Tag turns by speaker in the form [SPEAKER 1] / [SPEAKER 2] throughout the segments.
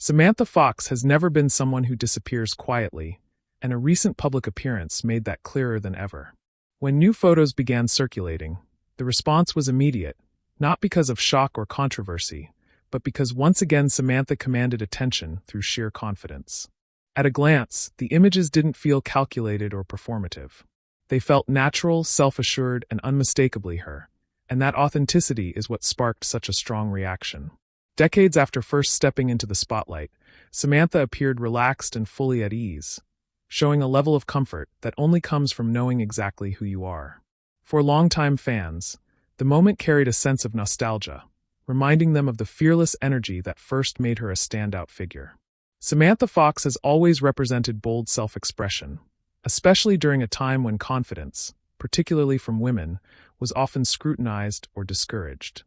[SPEAKER 1] Samantha Fox has never been someone who disappears quietly, and a recent public appearance made that clearer than ever. When new photos began circulating, the response was immediate, not because of shock or controversy, but because once again Samantha commanded attention through sheer confidence. At a glance, the images didn't feel calculated or performative. They felt natural, self-assured, and unmistakably her, and that authenticity is what sparked such a strong reaction. Decades after first stepping into the spotlight, Samantha appeared relaxed and fully at ease, showing a level of comfort that only comes from knowing exactly who you are. For longtime fans, the moment carried a sense of nostalgia, reminding them of the fearless energy that first made her a standout figure. Samantha Fox has always represented bold self-expression, especially during a time when confidence, particularly from women, was often scrutinized or discouraged.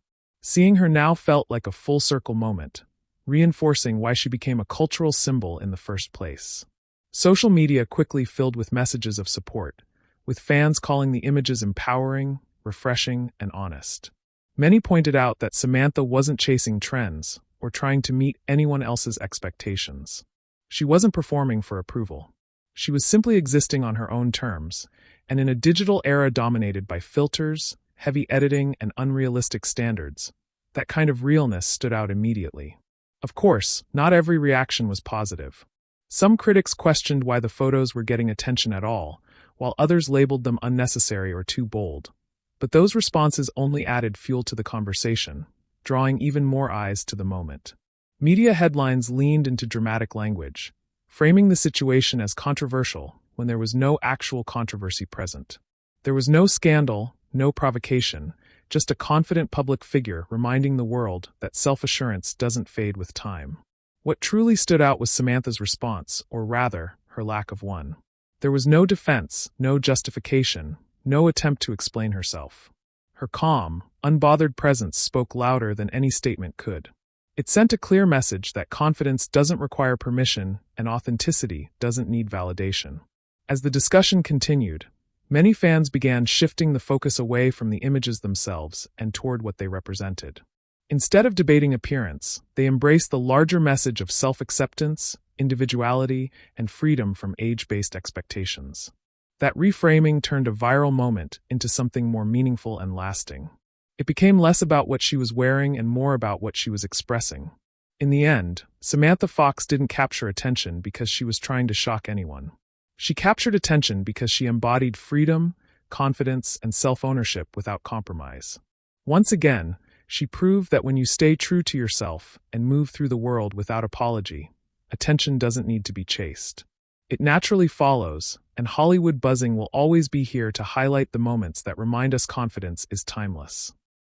[SPEAKER 1] Seeing her now felt like a full-circle moment, reinforcing why she became a cultural symbol in the first place. Social media quickly filled with messages of support, with fans calling the images empowering, refreshing, and honest. Many pointed out that Samantha wasn't chasing trends or trying to meet anyone else's expectations. She wasn't performing for approval. She was simply existing on her own terms, and in a digital era dominated by filters, heavy editing, and unrealistic standards, that kind of realness stood out immediately. Of course, not every reaction was positive. Some critics questioned why the photos were getting attention at all, while others labeled them unnecessary or too bold. But those responses only added fuel to the conversation, drawing even more eyes to the moment. Media headlines leaned into dramatic language, framing the situation as controversial when there was no actual controversy present. There was no scandal, no provocation, just a confident public figure reminding the world that self-assurance doesn't fade with time. What truly stood out was Samantha's response, or rather, her lack of one. There was no defense, no justification, no attempt to explain herself. Her calm, unbothered presence spoke louder than any statement could. It sent a clear message that confidence doesn't require permission and authenticity doesn't need validation. As the discussion continued, many fans began shifting the focus away from the images themselves and toward what they represented. Instead of debating appearance, they embraced the larger message of self-acceptance, individuality, and freedom from age-based expectations. That reframing turned a viral moment into something more meaningful and lasting. It became less about what she was wearing and more about what she was expressing. In the end, Samantha Fox didn't capture attention because she was trying to shock anyone. She captured attention because she embodied freedom, confidence, and self-ownership without compromise. Once again, she proved that when you stay true to yourself and move through the world without apology, attention doesn't need to be chased. It naturally follows, and Hollywood buzzing will always be here to highlight the moments that remind us confidence is timeless.